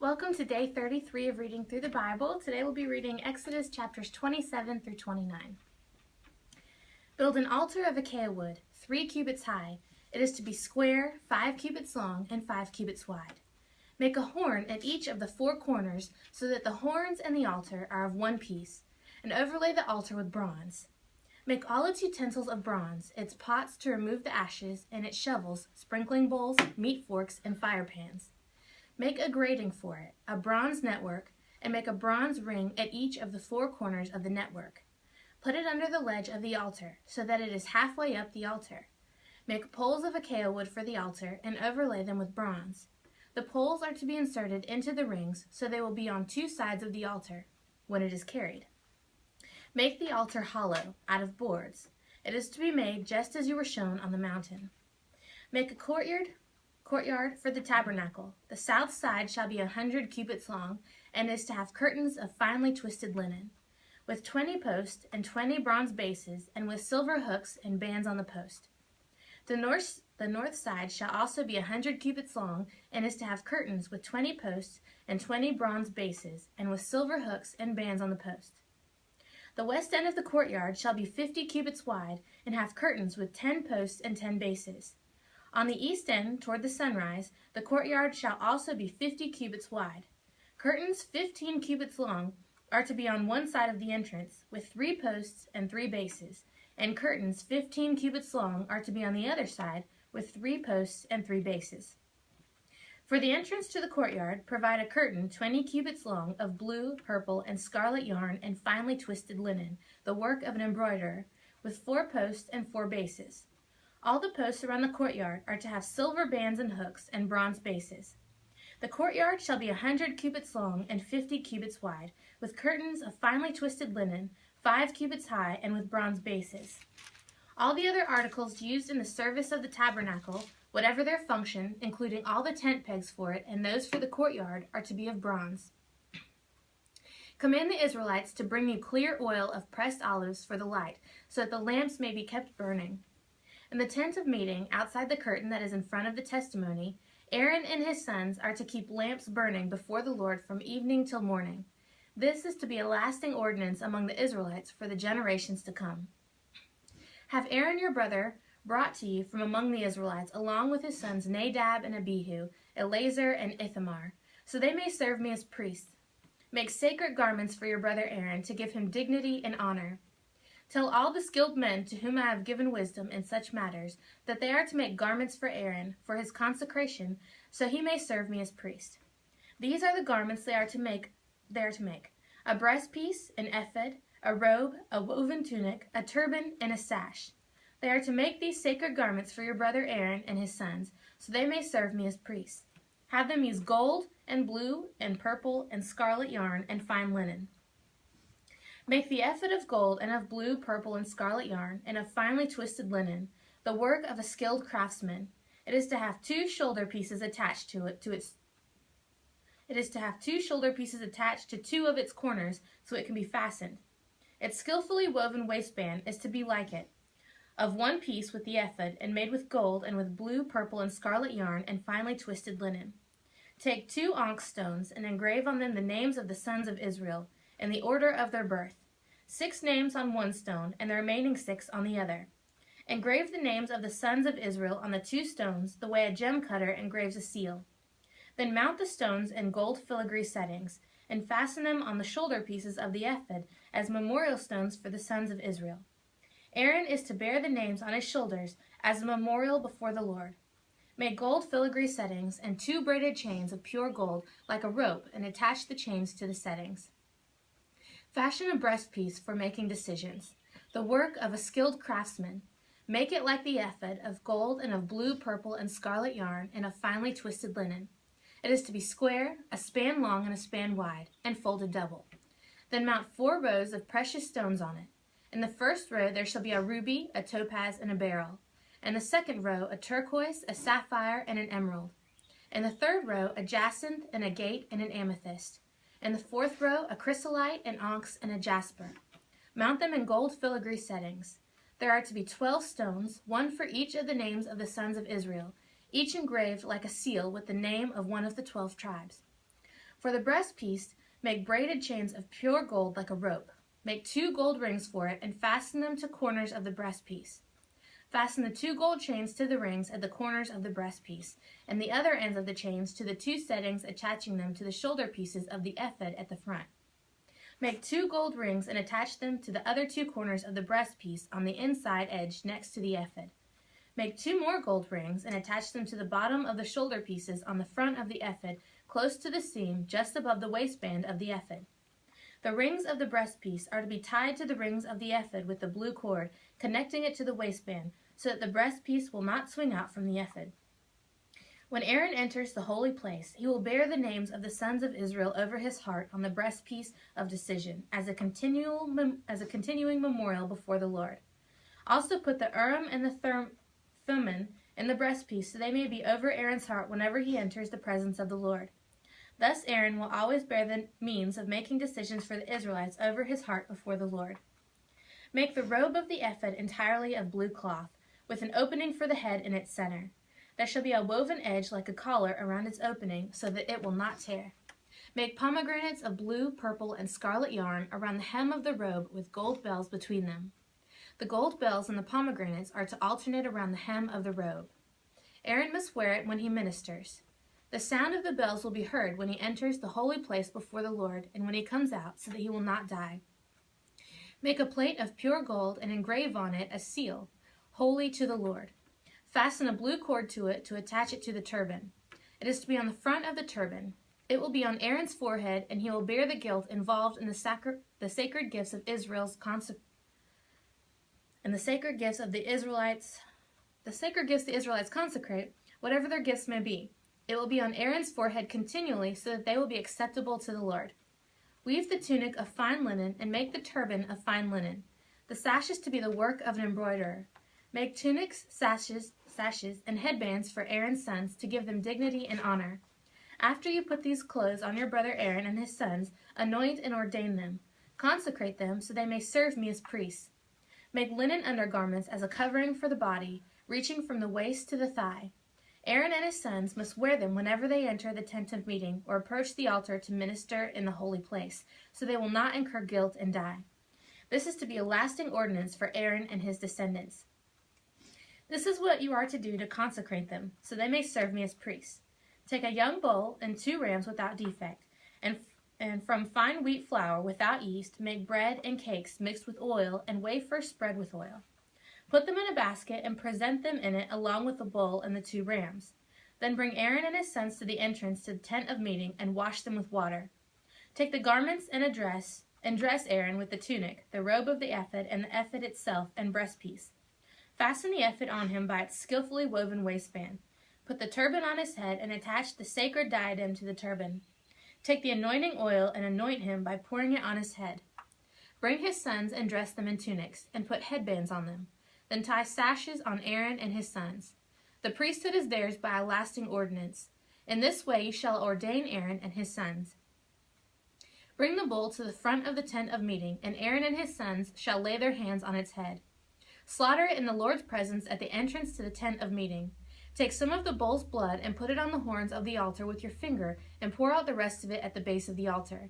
Welcome to day 33 of reading through the Bible. Today we'll be reading Exodus chapters 27 through 29. Build an altar of acacia wood, 3 cubits high. It is to be square, 5 cubits long, and 5 cubits wide. Make a horn at each of the 4 corners so that the horns and the altar are of one piece, and overlay the altar with bronze. Make all its utensils of bronze, its pots to remove the ashes, and its shovels, sprinkling bowls, meat forks, and fire pans. Make a grating for it, a bronze network, and make a bronze ring at each of the 4 corners of the network. Put it under the ledge of the altar, so that it is halfway up the altar. Make poles of acacia wood for the altar, and overlay them with bronze. The poles are to be inserted into the rings, so they will be on 2 sides of the altar, when it is carried. Make the altar hollow, out of boards. It is to be made just as you were shown on the mountain. Make a courtyard for the tabernacle. The south side shall be 100 cubits long, and is to have curtains of finely twisted linen, with 20 posts and 20 bronze bases, and with silver hooks and bands on the post. The north side shall also be 100 cubits long, and is to have curtains with 20 posts and 20 bronze bases, and with silver hooks and bands on the post. The west end of the courtyard shall be 50 cubits wide, and have curtains with 10 posts and 10 bases. On the east end, toward the sunrise, the courtyard shall also be 50 cubits wide. Curtains 15 cubits long are to be on one side of the entrance, with 3 posts and 3 bases, and curtains 15 cubits long are to be on the other side, with 3 posts and 3 bases. For the entrance to the courtyard, provide a curtain 20 cubits long of blue, purple, and scarlet yarn and finely twisted linen, the work of an embroiderer, with 4 posts and 4 bases. All the posts around the courtyard are to have silver bands and hooks and bronze bases. The courtyard shall be 100 cubits long and 50 cubits wide, with curtains of finely twisted linen, 5 cubits high, and with bronze bases. All the other articles used in the service of the tabernacle, whatever their function, including all the tent pegs for it and those for the courtyard, are to be of bronze. Command the Israelites to bring you clear oil of pressed olives for the light, so that the lamps may be kept burning. In the tent of meeting, outside the curtain that is in front of the testimony, Aaron and his sons are to keep lamps burning before the Lord from evening till morning. This is to be a lasting ordinance among the Israelites for the generations to come. Have Aaron your brother brought to you from among the Israelites, along with his sons Nadab and Abihu, Eleazar and Ithamar, so they may serve me as priests. Make sacred garments for your brother Aaron to give him dignity and honor. Tell all the skilled men to whom I have given wisdom in such matters that they are to make garments for Aaron for his consecration, so he may serve me as priest. These are the garments they are to make: a breastpiece, an ephod, a robe, a woven tunic, a turban, and a sash. They are to make these sacred garments for your brother Aaron and his sons, so they may serve me as priests. Have them use gold and blue and purple and scarlet yarn and fine linen. Make the ephod of gold and of blue, purple, and scarlet yarn, and of finely twisted linen, the work of a skilled craftsman. It is to have 2 shoulder pieces attached to 2 of its corners, so it can be fastened. Its skillfully woven waistband is to be like it, of one piece with the ephod, and made with gold and with blue, purple, and scarlet yarn and finely twisted linen. Take 2 onyx stones and engrave on them the names of the sons of Israel, in the order of their birth, 6 names on one stone, and the remaining 6 on the other. Engrave the names of the sons of Israel on the 2 stones, the way a gem cutter engraves a seal. Then mount the stones in gold filigree settings, and fasten them on the shoulder pieces of the ephod as memorial stones for the sons of Israel. Aaron is to bear the names on his shoulders as a memorial before the Lord. Make gold filigree settings and 2 braided chains of pure gold like a rope, and attach the chains to the settings. Fashion a breastpiece for making decisions, the work of a skilled craftsman. Make it like the ephod, of gold and of blue, purple, and scarlet yarn, and of finely twisted linen. It is to be square, a span long and a span wide, and folded double. Then mount 4 rows of precious stones on it. In the first row there shall be a ruby, a topaz, and a beryl. In the second row a turquoise, a sapphire, and an emerald. In the third row a jacinth, and a agate, and an amethyst. In the 4th row, a chrysolite, an onyx, and a jasper. Mount them in gold filigree settings. There are to be 12 stones, 1 for each of the names of the sons of Israel, each engraved like a seal with the name of one of the 12 tribes. For the breastpiece, make braided chains of pure gold like a rope. Make 2 gold rings for it and fasten them to corners of the breastpiece. Fasten the 2 gold chains to the rings at the corners of the breastpiece, and the other ends of the chains to the 2 settings attaching them to the shoulder pieces of the ephod at the front. Make 2 gold rings and attach them to the other 2 corners of the breastpiece on the inside edge next to the ephod. Make 2 more gold rings and attach them to the bottom of the shoulder pieces on the front of the ephod, close to the seam just above the waistband of the ephod. The rings of the breastpiece are to be tied to the rings of the ephod with the blue cord, connecting it to the waistband, so that the breastpiece will not swing out from the ephod. When Aaron enters the holy place, he will bear the names of the sons of Israel over his heart on the breastpiece of decision, as a continuing memorial before the Lord. Also put the Urim and the Thummim in the breastpiece, so they may be over Aaron's heart whenever he enters the presence of the Lord. Thus Aaron will always bear the means of making decisions for the Israelites over his heart before the Lord. Make the robe of the ephod entirely of blue cloth, with an opening for the head in its center. There shall be a woven edge like a collar around its opening, so that it will not tear. Make pomegranates of blue, purple, and scarlet yarn around the hem of the robe with gold bells between them. The gold bells and the pomegranates are to alternate around the hem of the robe. Aaron must wear it when he ministers. The sound of the bells will be heard when he enters the holy place before the Lord and when he comes out, so that he will not die. Make a plate of pure gold and engrave on it a seal, holy to the Lord. Fasten a blue cord to it to attach it to the turban. It is to be on the front of the turban. It will be on Aaron's forehead, and he will bear the guilt involved in the sacred gifts of Israel's the sacred gifts the Israelites consecrate, whatever their gifts may be. It will be on Aaron's forehead continually, so that they will be acceptable to the Lord. Weave the tunic of fine linen, and make the turban of fine linen. The sashes to be the work of an embroiderer. Make tunics, sashes, and headbands for Aaron's sons, to give them dignity and honor. After you put these clothes on your brother Aaron and his sons, anoint and ordain them. Consecrate them, so they may serve me as priests. Make linen undergarments as a covering for the body, reaching from the waist to the thigh. Aaron and his sons must wear them whenever they enter the tent of meeting or approach the altar to minister in the holy place, so they will not incur guilt and die. This is to be a lasting ordinance for Aaron and his descendants. This is what you are to do to consecrate them, so they may serve me as priests. Take a young bull and 2 rams without defect, and from fine wheat flour without yeast make bread and cakes mixed with oil and wafers spread with oil. Put them in a basket and present them in it along with the bull and the 2 rams. Then bring Aaron and his sons to the entrance to the tent of meeting and wash them with water. Take the garments and dress Aaron with the tunic, the robe of the ephod, and the ephod itself and breastpiece. Fasten the ephod on him by its skillfully woven waistband. Put the turban on his head and attach the sacred diadem to the turban. Take the anointing oil and anoint him by pouring it on his head. Bring his sons and dress them in tunics, and put headbands on them. Then tie sashes on Aaron and his sons. The priesthood is theirs by a lasting ordinance. In this way you shall ordain Aaron and his sons. Bring the bull to the front of the tent of meeting, and Aaron and his sons shall lay their hands on its head. Slaughter it in the Lord's presence at the entrance to the tent of meeting. Take some of the bull's blood and put it on the horns of the altar with your finger, and pour out the rest of it at the base of the altar.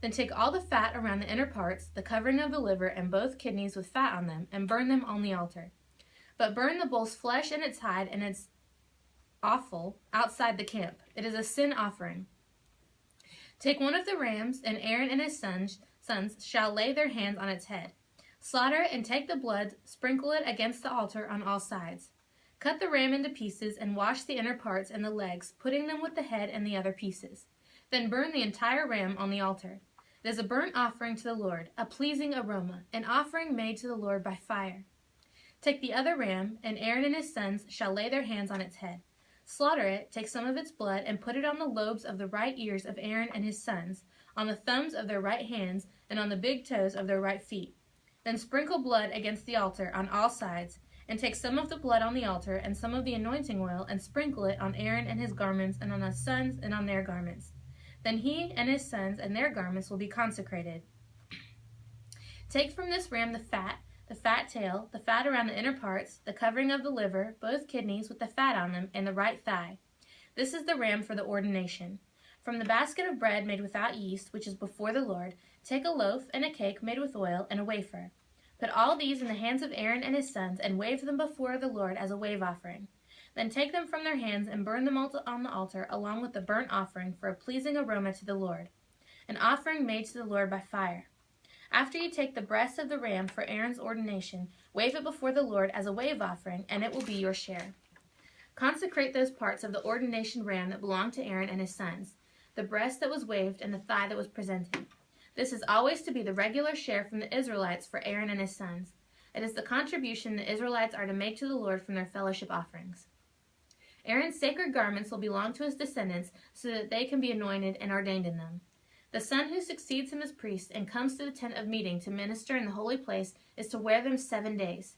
Then take all the fat around the inner parts, the covering of the liver, and both kidneys with fat on them, and burn them on the altar. But burn the bull's flesh and its hide and its offal outside the camp. It is a sin offering. Take one of the rams, and Aaron and his sons shall lay their hands on its head. Slaughter it and take the blood, sprinkle it against the altar on all sides. Cut the ram into pieces and wash the inner parts and the legs, putting them with the head and the other pieces. Then burn the entire ram on the altar. It is a burnt offering to the Lord, a pleasing aroma, an offering made to the Lord by fire. Take the other ram, and Aaron and his sons shall lay their hands on its head. Slaughter it, take some of its blood, and put it on the lobes of the right ears of Aaron and his sons, on the thumbs of their right hands, and on the big toes of their right feet. Then sprinkle blood against the altar on all sides, and take some of the blood on the altar and some of the anointing oil, and sprinkle it on Aaron and his garments, and on his sons and on their garments. Then he and his sons and their garments will be consecrated. Take from this ram the fat tail, the fat around the inner parts, the covering of the liver, both kidneys with the fat on them, and the right thigh. This is the ram for the ordination. From the basket of bread made without yeast, which is before the Lord, take a loaf and a cake made with oil and a wafer. Put all these in the hands of Aaron and his sons, and wave them before the Lord as a wave offering. Then take them from their hands and burn them on the altar, along with the burnt offering for a pleasing aroma to the Lord, an offering made to the Lord by fire. After you take the breast of the ram for Aaron's ordination, wave it before the Lord as a wave offering, and it will be your share. Consecrate those parts of the ordination ram that belong to Aaron and his sons, the breast that was waved and the thigh that was presented. This is always to be the regular share from the Israelites for Aaron and his sons. It is the contribution the Israelites are to make to the Lord from their fellowship offerings. Aaron's sacred garments will belong to his descendants so that they can be anointed and ordained in them. The son who succeeds him as priest and comes to the tent of meeting to minister in the holy place is to wear them 7 days.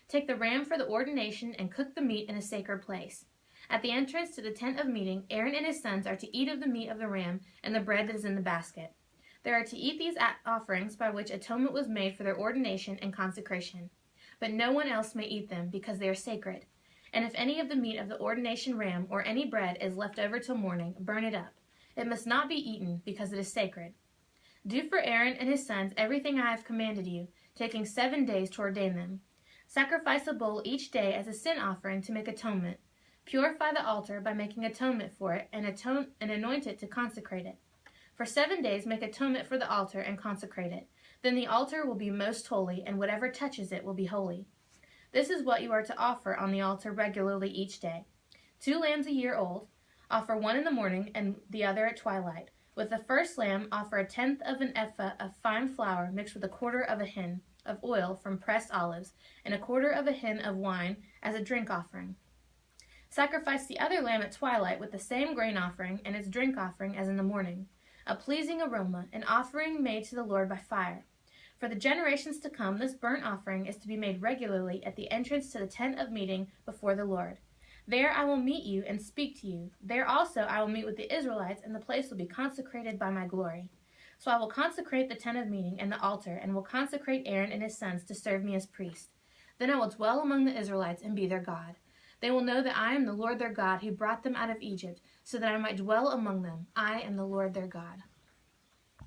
Take the ram for the ordination and cook the meat in a sacred place. At the entrance to the tent of meeting, Aaron and his sons are to eat of the meat of the ram and the bread that is in the basket. They are to eat these offerings by which atonement was made for their ordination and consecration. But no one else may eat them, because they are sacred. And if any of the meat of the ordination ram or any bread is left over till morning, burn it up. It must not be eaten, because it is sacred. Do for Aaron and his sons everything I have commanded you, taking 7 days to ordain them. Sacrifice a bull each day as a sin offering to make atonement. Purify the altar by making atonement for it, and anoint it to consecrate it. For 7 days make atonement for the altar and consecrate it. Then the altar will be most holy, and whatever touches it will be holy. This is what you are to offer on the altar regularly each day. 2 lambs a year old. Offer one in the morning and the other at twilight. With the first lamb, offer 1/10 of an ephah of fine flour mixed with 1/4 of a hin of oil from pressed olives, and 1/4 of a hin of wine as a drink offering. Sacrifice the other lamb at twilight with the same grain offering and its drink offering as in the morning, a pleasing aroma, an offering made to the Lord by fire. For the generations to come, this burnt offering is to be made regularly at the entrance to the tent of meeting before the Lord. There I will meet you and speak to you. There also I will meet with the Israelites, and the place will be consecrated by my glory. So I will consecrate the tent of meeting and the altar, and will consecrate Aaron and his sons to serve me as priests. Then I will dwell among the Israelites and be their God. They will know that I am the Lord their God, who brought them out of Egypt, so that I might dwell among them. I am the Lord their God.